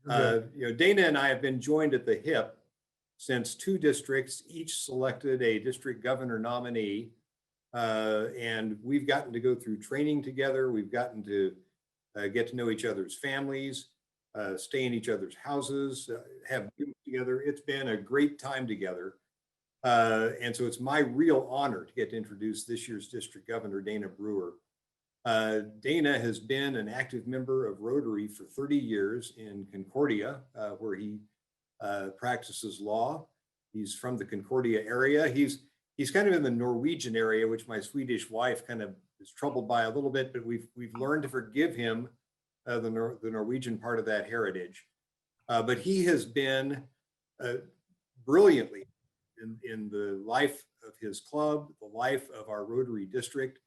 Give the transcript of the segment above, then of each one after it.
Dana and I have been joined at the hip since two districts each selected a district governor nominee. And we've gotten to go through training together. We've gotten to get to know each other's families, stay in each other's houses, have meals together. It's been a great time together. And so it's my real honor to get to introduce this year's district governor, Dana Brewer. Dana has been an active member of Rotary for 30 years in Concordia, where he practices law. He's from the Concordia area. He's kind of in the Norwegian area, which my Swedish wife kind of is troubled by a little bit, but we've learned to forgive him the Norwegian part of that heritage. But he has been brilliantly in the life of his club, the life of our Rotary district.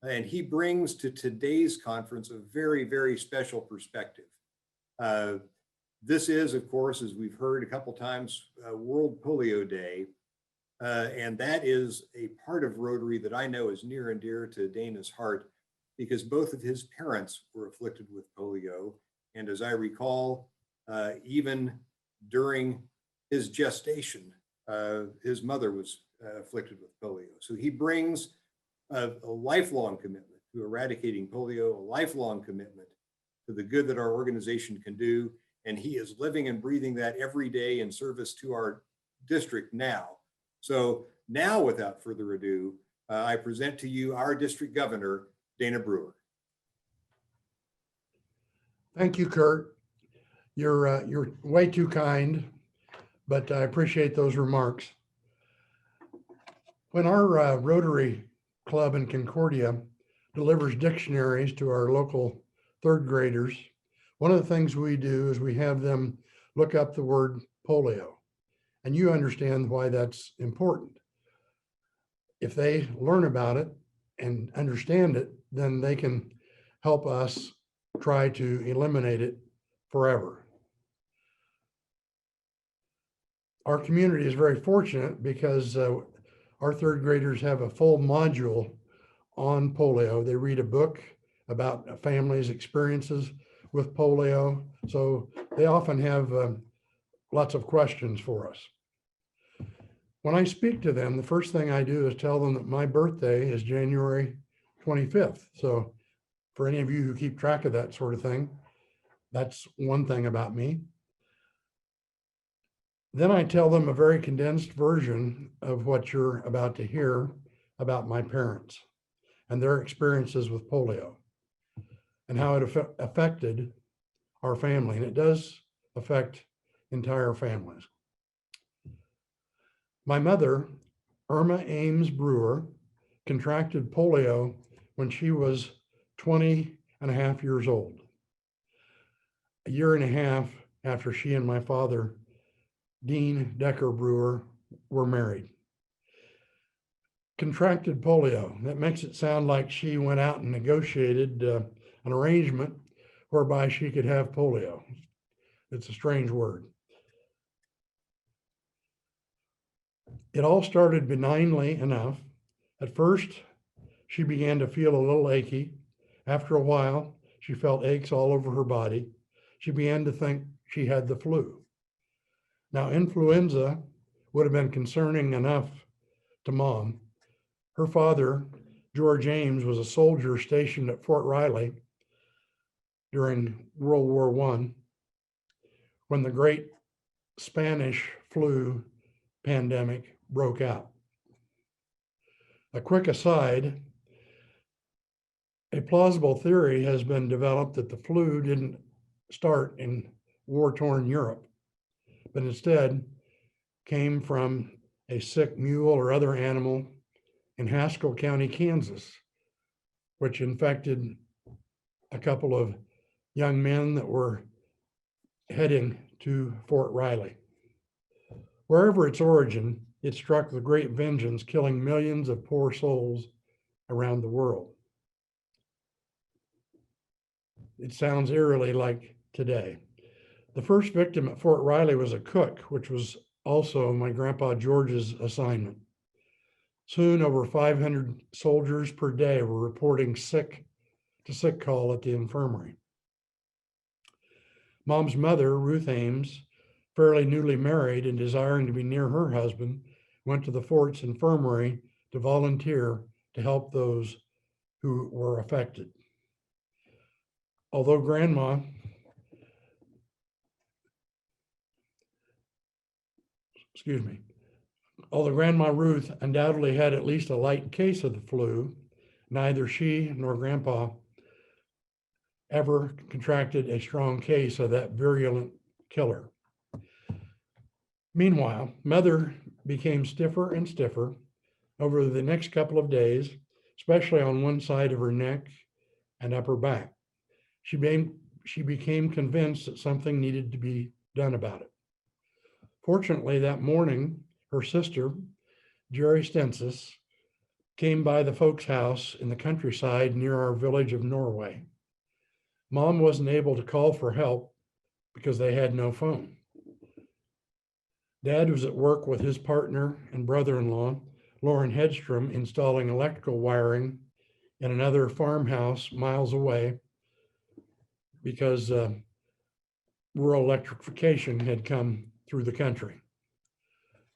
And he brings to today's conference a very, very special perspective. This is, of course, as we've heard a couple times, World Polio Day. And that is a part of Rotary that I know is near and dear to Dana's heart, because both of his parents were afflicted with polio. And as I recall, even during his gestation, his mother was afflicted with polio. So he brings a lifelong commitment to eradicating polio, a lifelong commitment to the good that our organization can do. And he is living and breathing that every day in service to our district now. So now, without further ado, I present to you our district governor, Dana Brewer. Thank you, Kurt. You're way too kind, but I appreciate those remarks. When our Rotary Club in Concordia delivers dictionaries to our local third graders, one of the things we do is we have them look up the word polio. And you understand why that's important. If they learn about it and understand it, then they can help us try to eliminate it forever. Our community is very fortunate because our third graders have a full module on polio. They read a book about a family's experiences with polio. So they often have lots of questions for us. When I speak to them, the first thing I do is tell them that my birthday is January 25th. So for any of you who keep track of that sort of thing, that's one thing about me. Then I tell them a very condensed version of what you're about to hear about my parents and their experiences with polio and how it affected our family. And it does affect entire families. My mother, Irma Ames Brewer, contracted polio when she was 20 and a half years old, a year and a half after she and my father, Dean Decker Brewer, were married. Contracted polio. That makes it sound like she went out and negotiated an arrangement whereby she could have polio. It's a strange word. It all started benignly enough. At first, she began to feel a little achy. After a while, she felt aches all over her body. She began to think she had the flu. Now, influenza would have been concerning enough to Mom. Her father, George Ames, was a soldier stationed at Fort Riley during World War I when the great Spanish flu pandemic broke out. A quick aside, a plausible theory has been developed that the flu didn't start in war-torn Europe, but instead came from a sick mule or other animal in Haskell County, Kansas, which infected a couple of young men that were heading to Fort Riley. Wherever its origin, it struck with great vengeance, killing millions of poor souls around the world. It sounds eerily like today. The first victim at Fort Riley was a cook, which was also my grandpa George's assignment. Soon, over 500 soldiers per day were reporting sick call at the infirmary. Mom's mother, Ruth Ames, fairly newly married and desiring to be near her husband, went to the fort's infirmary to volunteer to help those who were affected. Although Grandma Although Grandma Ruth undoubtedly had at least a light case of the flu, neither she nor Grandpa ever contracted a strong case of that virulent killer. Meanwhile, Mother became stiffer and stiffer over the next couple of days, especially on one side of her neck and upper back. She became convinced that something needed to be done about it. Fortunately, that morning, her sister, Jerry Stensis, came by the folks' house in the countryside near our village of Norway. Mom wasn't able to call for help because they had no phone. Dad was at work with his partner and brother-in-law, Lauren Hedstrom, installing electrical wiring in another farmhouse miles away because rural electrification had come through the country.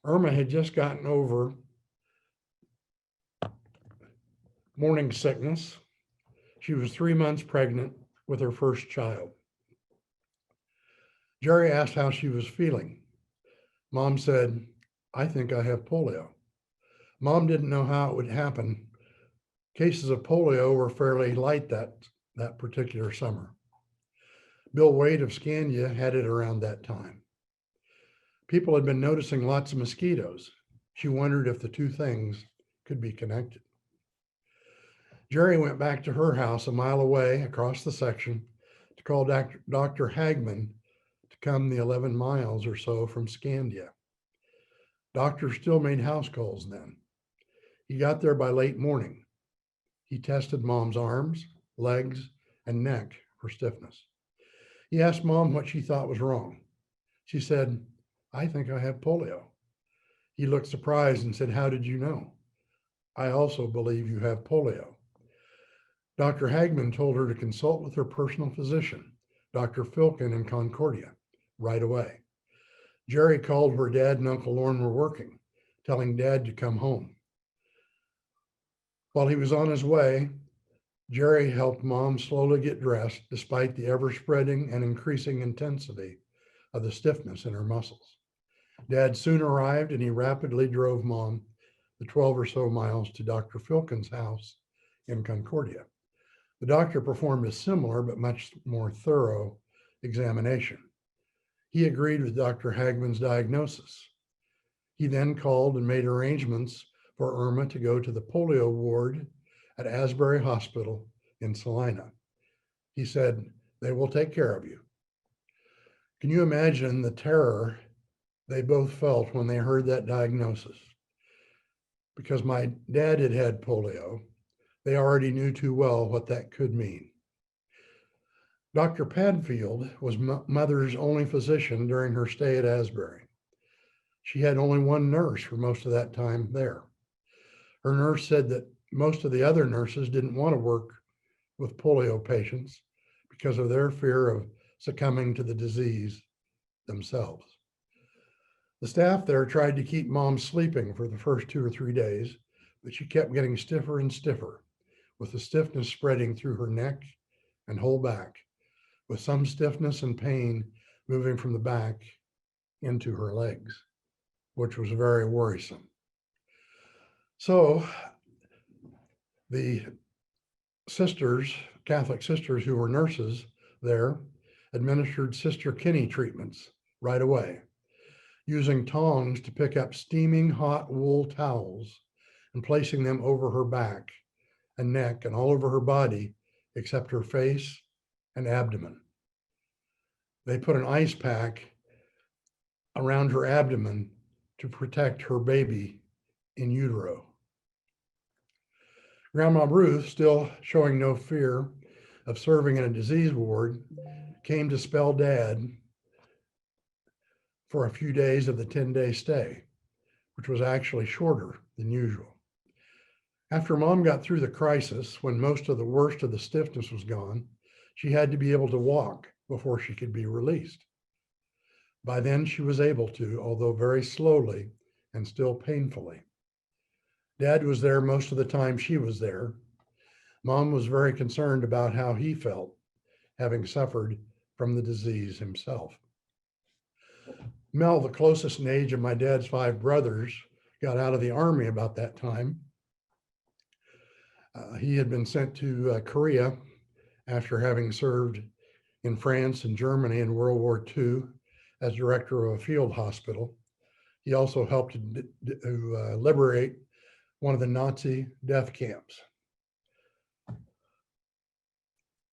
Irma had just gotten over morning sickness. She was 3 months pregnant with her first child. Jerry asked how she was feeling. Mom said, "I think I have polio." Mom didn't know how it would happen. Cases of polio were fairly light that particular summer. Bill Wade of Scandia had it around that time. People had been noticing lots of mosquitoes. She wondered if the two things could be connected. Jerry went back to her house a mile away across the section to call Dr. Hagman to come the 11 miles or so from Scandia. Doctor still made house calls then. He got there by late morning. He tested Mom's arms, legs, and neck for stiffness. He asked Mom what she thought was wrong. She said, "I think I have polio." He looked surprised and said, "How did you know?" "I also believe you have polio." Dr. Hagman told her to consult with her personal physician, Dr. Filkin in Concordia, right away. Jerry called where Dad and Uncle Lorne were working, telling Dad to come home. While he was on his way, Jerry helped Mom slowly get dressed despite the ever-spreading and increasing intensity of the stiffness in her muscles. Dad soon arrived and he rapidly drove Mom the 12 or so miles to Dr. Filkin's house in Concordia. The doctor performed a similar but much more thorough examination. He agreed with Dr. Hagman's diagnosis. He then called and made arrangements for Irma to go to the polio ward at Asbury Hospital in Salina. He said, "They will take care of you." Can you imagine the terror they both felt when they heard that diagnosis? Because my dad had had polio, they already knew too well what that could mean. Dr. Padfield was Mother's only physician during her stay at Asbury. She had only one nurse for most of that time there. Her nurse said that most of the other nurses didn't want to work with polio patients because of their fear of succumbing to the disease themselves. The staff there tried to keep Mom sleeping for the first 2 or 3 days, but she kept getting stiffer and stiffer, with the stiffness spreading through her neck and whole back, with some stiffness and pain moving from the back into her legs, which was very worrisome. So the sisters, Catholic sisters who were nurses there, administered Sister Kinney treatments right away, using tongs to pick up steaming hot wool towels and placing them over her back and neck and all over her body except her face and abdomen. They put an ice pack around her abdomen to protect her baby in utero. Grandma Ruth, still showing no fear of serving in a disease ward, came to spell Dad for a few days of the 10-day stay, which was actually shorter than usual. After Mom got through the crisis, when most of the worst of the stiffness was gone, she had to be able to walk before she could be released. By then, she was able to, although very slowly and still painfully. Dad was there most of the time she was there. Mom was very concerned about how he felt, having suffered from the disease himself. Mel, the closest in age of my dad's 5 brothers, got out of the Army about that time. He had been sent to Korea after having served in France and Germany in World War II as director of a field hospital. He also helped to liberate one of the Nazi death camps.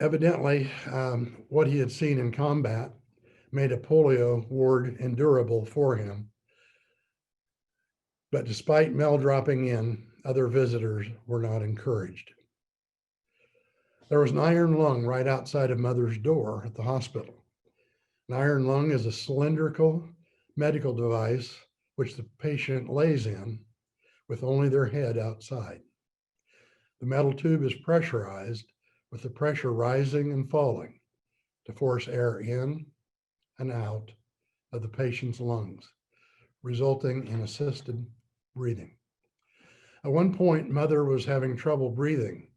Evidently, what he had seen in combat made a polio ward endurable for him. But despite Mel dropping in, other visitors were not encouraged. There was an iron lung right outside of Mother's door at the hospital. An iron lung is a cylindrical medical device which the patient lays in with only their head outside. The metal tube is pressurized with the pressure rising and falling to force air in and out of the patient's lungs, resulting in assisted breathing. At one point, Mother was having trouble breathing,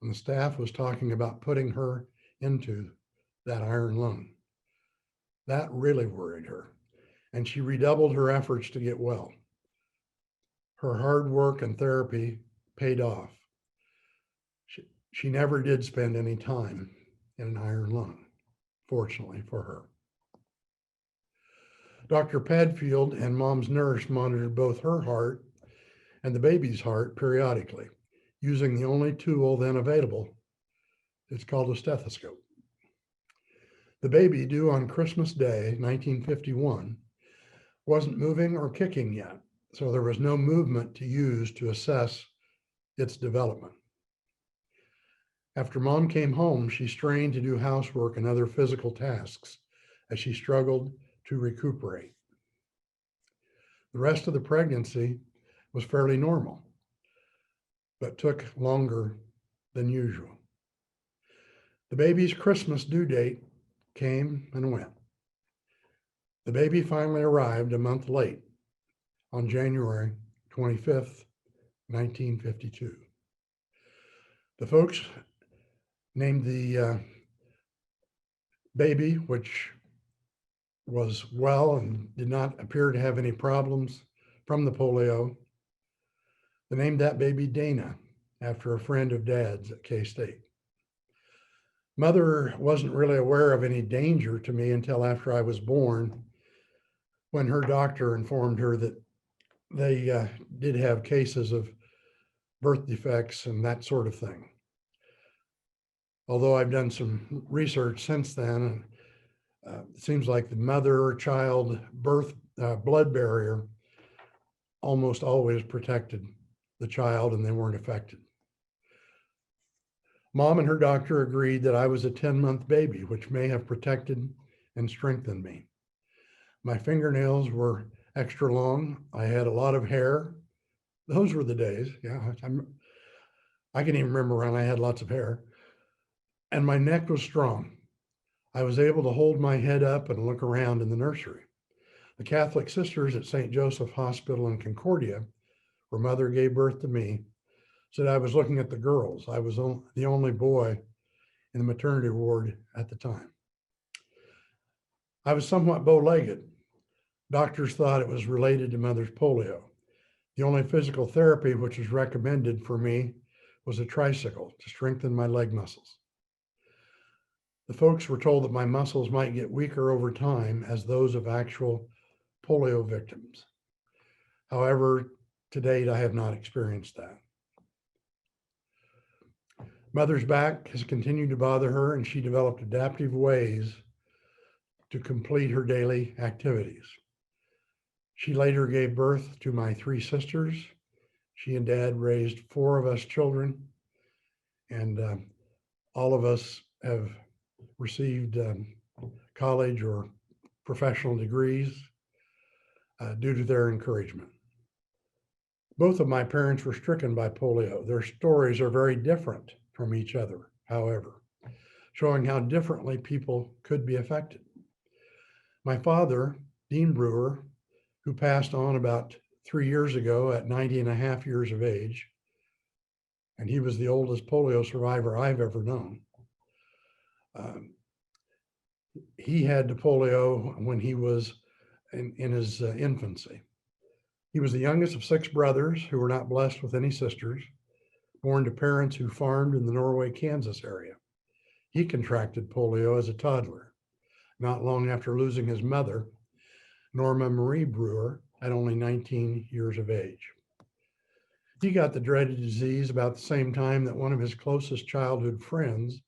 and the staff was talking about putting her into that iron lung. That really worried her, and she redoubled her efforts to get well. Her hard work and therapy paid off. She never did spend any time in an iron lung, fortunately for her. Dr. Padfield and Mom's nurse monitored both her heart and the baby's heart periodically, using the only tool then available. It's called a stethoscope. The baby, due on Christmas Day, 1951, wasn't moving or kicking yet, so there was no movement to use to assess its development. After Mom came home, she strained to do housework and other physical tasks as she struggled to recuperate. The rest of the pregnancy was fairly normal, but took longer than usual. The baby's Christmas due date came and went. The baby finally arrived a month late on January 25th, 1952. The folks named the baby, which was well and did not appear to have any problems from the polio, they named that baby Dana after a friend of Dad's at K-State. Mother wasn't really aware of any danger to me until after I was born, when her doctor informed her that they did have cases of birth defects and that sort of thing. Although I've done some research since then, it seems like the mother-child birth blood barrier almost always protected the child and they weren't affected. Mom and her doctor agreed that I was a 10-month baby, which may have protected and strengthened me. My fingernails were extra long. I had a lot of hair. Those were the days. Yeah, I can even remember when I had lots of hair. And my neck was strong. I was able to hold my head up and look around in the nursery. The Catholic sisters at St. Joseph Hospital in Concordia, where Mother gave birth to me, said I was looking at the girls. I was the only boy in the maternity ward at the time. I was somewhat bow-legged. Doctors thought it was related to Mother's polio. The only physical therapy which was recommended for me was a tricycle to strengthen my leg muscles. The folks were told that my muscles might get weaker over time as those of actual polio victims. However, to date, I have not experienced that. Mother's back has continued to bother her, and she developed adaptive ways to complete her daily activities. She later gave birth to my 3 sisters. She and Dad raised 4 of us children, and all of us have received college or professional degrees due to their encouragement. Both of my parents were stricken by polio. Their stories are very different from each other, however. showing how differently people could be affected. My father, Dean Brewer, who passed on about 3 years ago at 90 and a half years of age, and he was the oldest polio survivor I've ever known. He had polio when he was in his infancy. He was the youngest of 6 brothers who were not blessed with any sisters, born to parents who farmed in the Norway, Kansas area. He contracted polio as a toddler, not long after losing his mother, Norma Marie Brewer, at only 19 years of age. He got the dreaded disease about the same time that one of his closest childhood friends,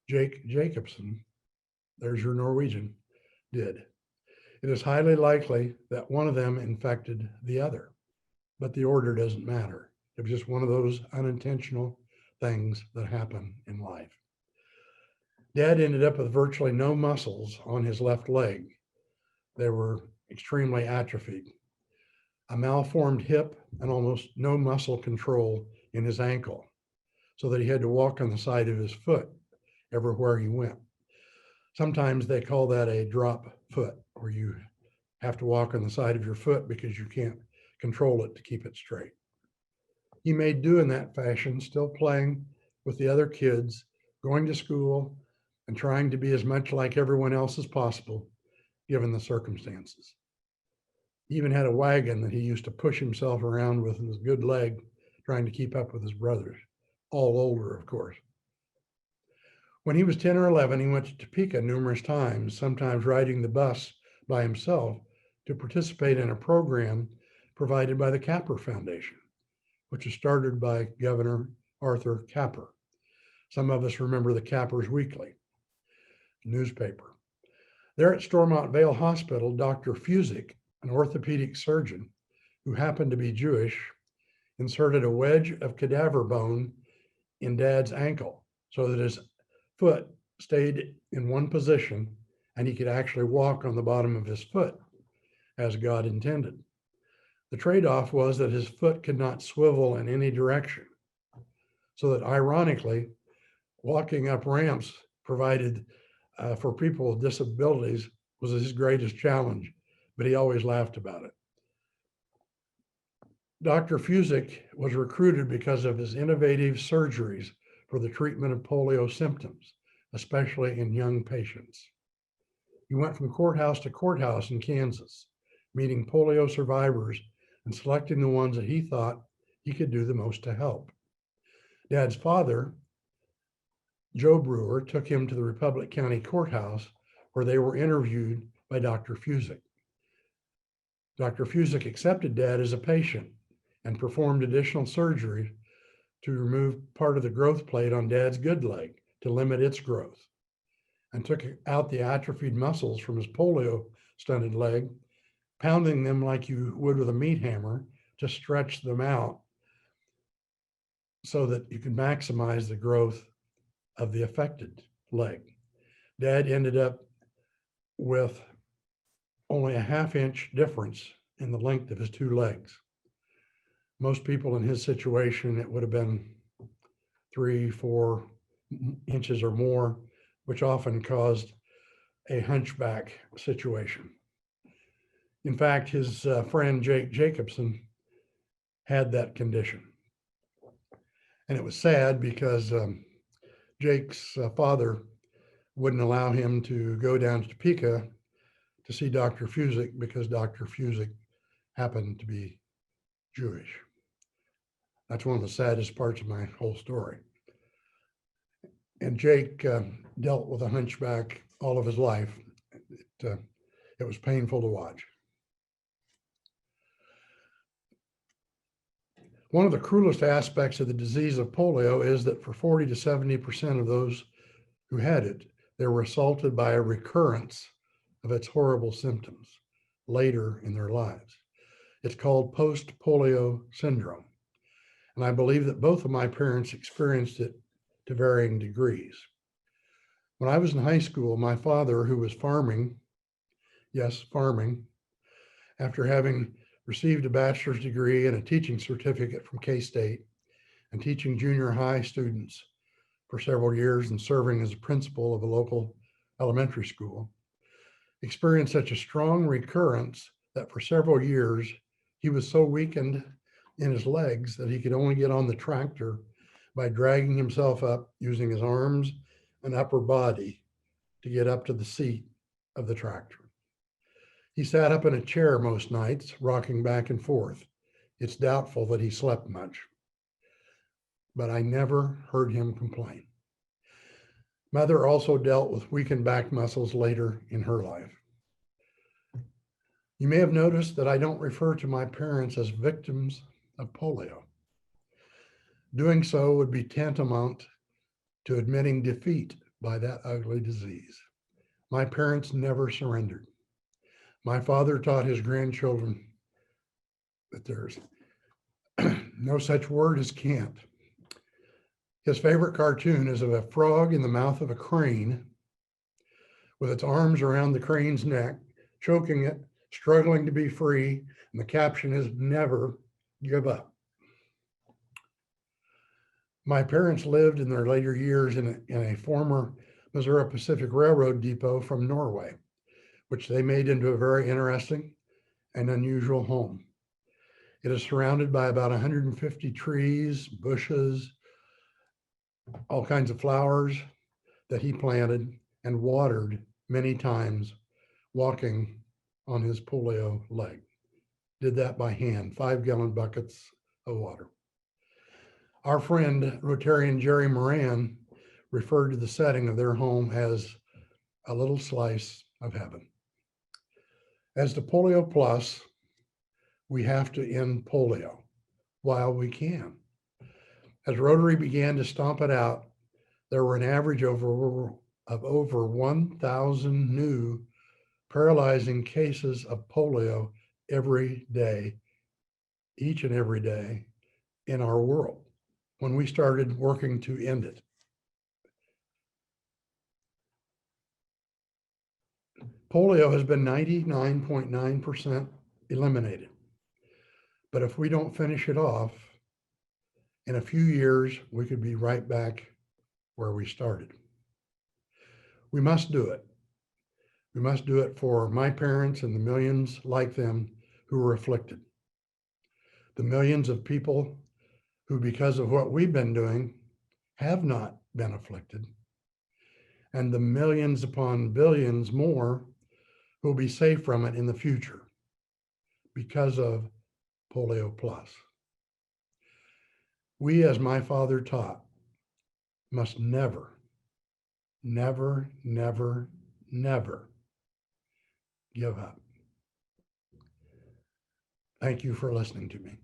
Jake Jacobson, there's your Norwegian, did. It is highly likely that one of them infected the other, but the order doesn't matter. It was just one of those unintentional things that happen in life. Dad ended up with virtually no muscles on his left leg. They were extremely atrophied, a malformed hip, and almost no muscle control in his ankle, so that he had to walk on the side of his foot everywhere he went. Sometimes they call that a drop foot, where you have to walk on the side of your foot because you can't control it to keep it straight. He made do in that fashion, still playing with the other kids, going to school, and trying to be as much like everyone else as possible, given the circumstances. He even had a wagon that he used to push himself around with his good leg, trying to keep up with his brothers, all older, of course. When he was 10 or 11, he went to Topeka numerous times, sometimes riding the bus by himself to participate in a program provided by the Capper Foundation, which was started by Governor Arthur Capper. Some of us remember the Capper's Weekly newspaper. There at Stormont Vale Hospital, Dr. Fusick, an orthopedic surgeon who happened to be Jewish, inserted a wedge of cadaver bone in Dad's ankle so that his foot stayed in one position and he could actually walk on the bottom of his foot as God intended. The trade-off was that his foot could not swivel in any direction, so that ironically, walking up ramps provided for people with disabilities was his greatest challenge, but he always laughed about it. Dr. Fusick was recruited because of his innovative surgeries for the treatment of polio symptoms, especially in young patients. He went from courthouse to courthouse in Kansas, meeting polio survivors and selecting the ones that he thought he could do the most to help. Dad's father, Joe Brewer, took him to the Republic County Courthouse, where they were interviewed by Dr. Fusick. Dr. Fusick accepted Dad as a patient and performed additional surgery to remove part of the growth plate on Dad's good leg to limit its growth, and took out the atrophied muscles from his polio stunted leg, pounding them like you would with a meat hammer to stretch them out so that you can maximize the growth of the affected leg. Dad ended up with only a ½ inch difference in the length of his 2 legs. Most people in his situation, it would have been 3-4 inches or more, which often caused a hunchback situation. In fact, his friend Jake Jacobson had that condition. And it was sad because Jake's father wouldn't allow him to go down to Topeka to see Dr. Fusick because Dr. Fusick happened to be Jewish. That's one of the saddest parts of my whole story. And Jake dealt with a hunchback all of his life. It was painful to watch. One of the cruelest aspects of the disease of polio is that for 40 to 70% of those who had it, they were assaulted by a recurrence of its horrible symptoms later in their lives. It's called post-polio syndrome. And I believe that both of my parents experienced it to varying degrees. When I was in high school, my father, who was farming, yes, farming, after having received a bachelor's degree and a teaching certificate from K-State and teaching junior high students for several years and serving as a principal of a local elementary school, experienced such a strong recurrence that for several years he was so weakened in his legs that he could only get on the tractor by dragging himself up using his arms and upper body to get up to the seat of the tractor. He sat up in a chair most nights, rocking back and forth. It's doubtful that he slept much, but I never heard him complain. Mother also dealt with weakened back muscles later in her life. You may have noticed that I don't refer to my parents as victims of polio. Doing so would be tantamount to admitting defeat by that ugly disease. My parents never surrendered. My father taught his grandchildren that there's no such word as can't. His favorite cartoon is of a frog in the mouth of a crane with its arms around the crane's neck, choking it, struggling to be free, and the caption is never give up. My parents lived in their later years in a former Missouri Pacific Railroad depot from Norway, which they made into a very interesting and unusual home. It is surrounded by about 150 trees, bushes, all kinds of flowers that he planted and watered many times walking on his polio leg. Did that by hand, 5-gallon buckets of water. Our friend, Rotarian Jerry Moran, referred to the setting of their home as a little slice of heaven. As to Polio Plus, we have to end polio while we can. As Rotary began to stomp it out, there were an average of over 1,000 new paralyzing cases of polio every day, each and every day in our world when we started working to end it. Polio has been 99.9% eliminated. But if we don't finish it off, in a few years, we could be right back where we started. We must do it. We must do it for my parents and the millions like them who were afflicted. The millions of people who, because of what we've been doing, have not been afflicted. And the millions upon billions more who will be safe from it in the future because of Polio Plus. We, as my father taught, must never, never, never, never give up. Thank you for listening to me.